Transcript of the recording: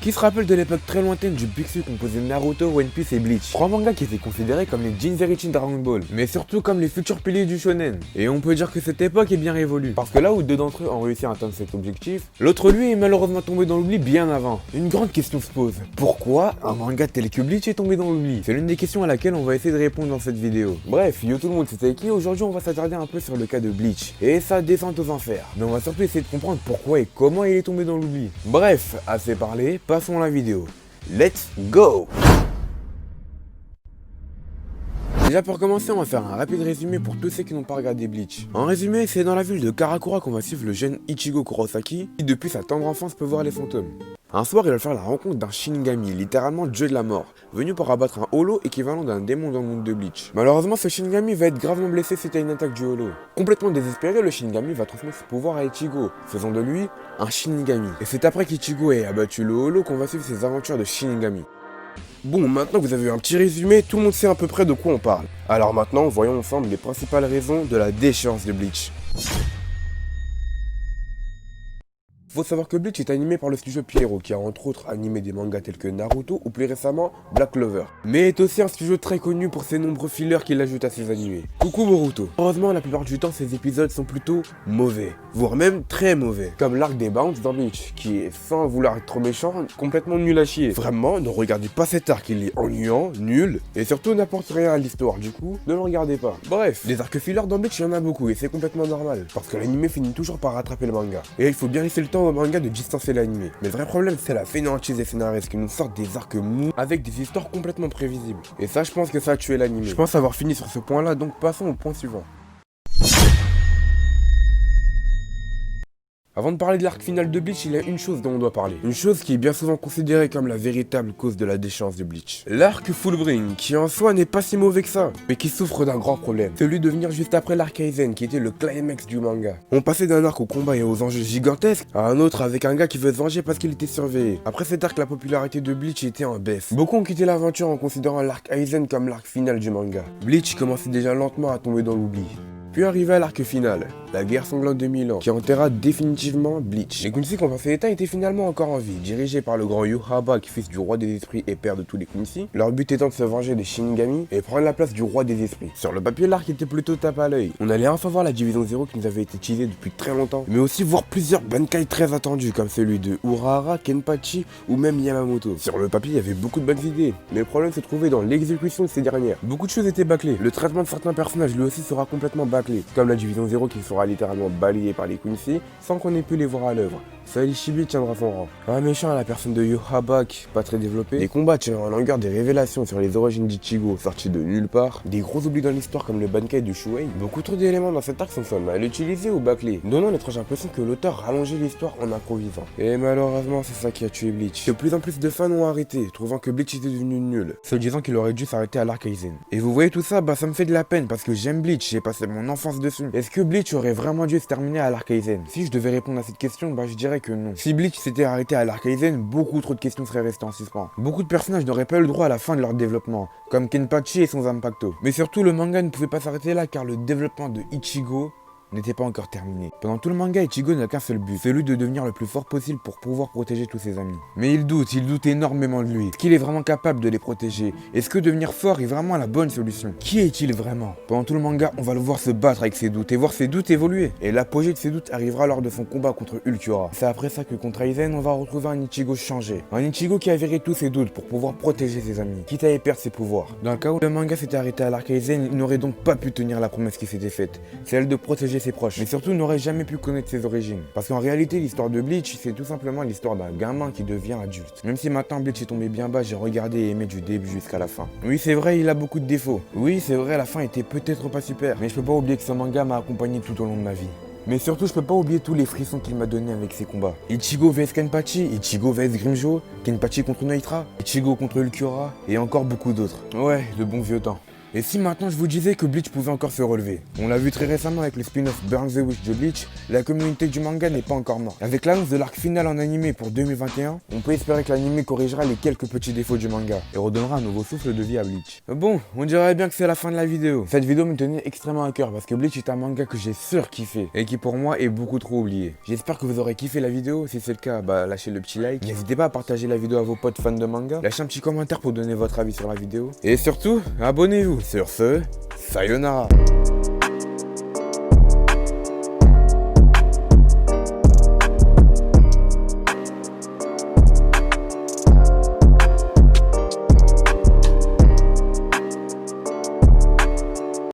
Qui se rappelle de l'époque très lointaine du Big composé de Naruto, One Piece et Bleach? Trois mangas qui étaient considérés comme les Jinzerichi Dragon Ball, mais surtout comme les futurs piliers du shonen. Et on peut dire que cette époque est bien révolue, parce que là où deux d'entre eux ont réussi à atteindre cet objectif, l'autre lui est malheureusement tombé dans l'oubli bien avant. Une grande question se pose, pourquoi un manga tel que Bleach est tombé dans l'oubli? C'est l'une des questions à laquelle on va essayer de répondre dans cette vidéo. Bref, yo tout le monde, c'était qui? Aujourd'hui on va s'attarder un peu sur le cas de Bleach, et sa descente aux enfers. Mais on va surtout essayer de comprendre pourquoi et comment il est tombé dans l'oubli. Bref, assez parlé, passons à la vidéo. Let's go! Déjà pour commencer, on va faire un rapide résumé pour tous ceux qui n'ont pas regardé Bleach. En résumé, c'est dans la ville de Karakura qu'on va suivre le jeune Ichigo Kurosaki, qui depuis sa tendre enfance peut voir les fantômes. Un soir, il va faire la rencontre d'un Shinigami, littéralement dieu de la mort, venu pour abattre un holo équivalent d'un démon dans le monde de Bleach. Malheureusement, ce Shinigami va être gravement blessé suite à une attaque du holo. Complètement désespéré, le Shinigami va transmettre ses pouvoirs à Ichigo, faisant de lui un Shinigami. Et c'est après qu'Ichigo ait abattu le holo qu'on va suivre ses aventures de Shinigami. Bon, maintenant que vous avez eu un petit résumé, tout le monde sait à peu près de quoi on parle. Alors maintenant, voyons ensemble les principales raisons de la déchéance de Bleach. Faut savoir que Bleach est animé par le studio Pierrot, qui a entre autres animé des mangas tels que Naruto ou plus récemment Black Clover. Mais est aussi un studio très connu pour ses nombreux fillers qu'il ajoute à ses animés. Coucou Boruto. Heureusement, la plupart du temps, ces épisodes sont plutôt mauvais, voire même très mauvais. Comme l'arc des Bounce dans Bleach, qui est, sans vouloir être trop méchant, complètement nul à chier. Vraiment, ne regardez pas cet arc, il est ennuyant, nul, et surtout n'apporte rien à l'histoire, du coup, ne le regardez pas. Bref, les arcs fillers dans Bleach, il y en a beaucoup, et c'est complètement normal, parce que l'animé finit toujours par rattraper le manga. Et il faut bien laisser le temps au manga de distancer l'animé. Mais le vrai problème, c'est la fainéantise des scénaristes qui nous sortent des arcs mous avec des histoires complètement prévisibles. Et ça, je pense que ça a tué l'animé. Je pense avoir fini sur ce point-là, donc passons au point suivant. Avant de parler de l'arc final de Bleach, il y a une chose dont on doit parler. Une chose qui est bien souvent considérée comme la véritable cause de la déchéance de Bleach. L'arc Fullbring, qui en soi n'est pas si mauvais que ça, mais qui souffre d'un grand problème. Celui de venir juste après l'arc Aizen, qui était le climax du manga. On passait d'un arc au combat et aux enjeux gigantesques, à un autre avec un gars qui veut se venger parce qu'il était surveillé. Après cet arc, la popularité de Bleach était en baisse. Beaucoup ont quitté l'aventure en considérant l'arc Aizen comme l'arc final du manga. Bleach commençait déjà lentement à tomber dans l'oubli. Puis arriva l'arc final, la guerre sanglante de 1000 ans, qui enterra définitivement Bleach. Les Quincy qu'on pensait éteints étaient finalement encore en vie, dirigés par le grand Yhwach, fils du roi des esprits et père de tous les Quincy, leur but étant de se venger des Shinigami et prendre la place du roi des esprits. Sur le papier, l'arc était plutôt tape à l'œil. On allait enfin voir la division 0 qui nous avait été teasée depuis très longtemps, mais aussi voir plusieurs Bankai très attendus, comme celui de Urahara, Kenpachi ou même Yamamoto. Sur le papier, il y avait beaucoup de bonnes idées, mais le problème se trouvait dans l'exécution de ces dernières. Beaucoup de choses étaient bâclées, le traitement de certains personnages lui aussi sera complètement bâclé. Comme la division 0 qui sera littéralement balayée par les Quincy sans qu'on ait pu les voir à l'œuvre. Seul Ishibi tiendra son rang. Un méchant à la personne de Yhwach, pas très développé. Des combats tirant en longueur, des révélations sur les origines d'Ichigo sorties de nulle part. Des gros oublis dans l'histoire comme le Bankai de Shuei. Beaucoup trop d'éléments dans cet arc sont mal utilisés ou bâclés, donnant l'étrange impression que l'auteur rallongeait l'histoire en improvisant. Et malheureusement, c'est ça qui a tué Bleach. De plus en plus de fans ont arrêté, trouvant que Bleach était devenu nul, se disant qu'il aurait dû s'arrêter à l'arc Aizen. Et vous voyez tout ça, bah ça me fait de la peine parce que j'aime Bleach, j'ai passé mon enfance dessus. Est-ce que Bleach aurait vraiment dû se terminer à l'arc Aizen? Si je devais répondre à cette question, bah je dirais que non. Si Bleach s'était arrêté à l'arc Aizen, beaucoup trop de questions seraient restées en suspens. Beaucoup de personnages n'auraient pas eu le droit à la fin de leur développement, comme Kenpachi et son Zanpakuto. Mais surtout, le manga ne pouvait pas s'arrêter là car le développement de Ichigo n'était pas encore terminé. Pendant tout le manga, Ichigo n'a qu'un seul but, celui de devenir le plus fort possible pour pouvoir protéger tous ses amis. Mais il doute énormément de lui. Est-ce qu'il est vraiment capable de les protéger? Est-ce que devenir fort est vraiment la bonne solution? Qui est-il vraiment? Pendant tout le manga, on va le voir se battre avec ses doutes et voir ses doutes évoluer. Et l'apogée de ses doutes arrivera lors de son combat contre Ulquiorra. C'est après ça que contre Aizen, on va retrouver un Ichigo changé. Un Ichigo qui a viré tous ses doutes pour pouvoir protéger ses amis, quitte à y perdre ses pouvoirs. Dans le cas où le manga s'était arrêté à l'arc Aizen, il n'aurait donc pas pu tenir la promesse qui s'était faite, celle de protéger ses proches, mais surtout n'aurait jamais pu connaître ses origines. Parce qu'en réalité, l'histoire de Bleach, c'est tout simplement l'histoire d'un gamin qui devient adulte. Même si maintenant Bleach est tombé bien bas, j'ai regardé et aimé du début jusqu'à la fin. Oui, c'est vrai, il a beaucoup de défauts. Oui, c'est vrai, la fin était peut-être pas super, mais je peux pas oublier que ce manga m'a accompagné tout au long de ma vie. Mais surtout, je peux pas oublier tous les frissons qu'il m'a donné avec ses combats. Ichigo vs Kenpachi, Ichigo vs Grimmjow, Kenpachi contre Neitra, Ichigo contre Ulquiorra, et encore beaucoup d'autres. Ouais, le bon vieux temps. Et si maintenant je vous disais que Bleach pouvait encore se relever? On l'a vu très récemment avec le spin-off Burn the Witch de Bleach, la communauté du manga n'est pas encore morte. Avec l'annonce de l'arc final en animé pour 2021, on peut espérer que l'animé corrigera les quelques petits défauts du manga et redonnera un nouveau souffle de vie à Bleach. Bon, on dirait bien que c'est la fin de la vidéo. Cette vidéo me tenait extrêmement à cœur parce que Bleach est un manga que j'ai surkiffé et qui pour moi est beaucoup trop oublié. J'espère que vous aurez kiffé la vidéo. Si c'est le cas, bah lâchez le petit like. N'hésitez pas à partager la vidéo à vos potes fans de manga. Lâchez un petit commentaire pour donner votre avis sur la vidéo. Et surtout, abonnez-vous. Sur ce, sayonara.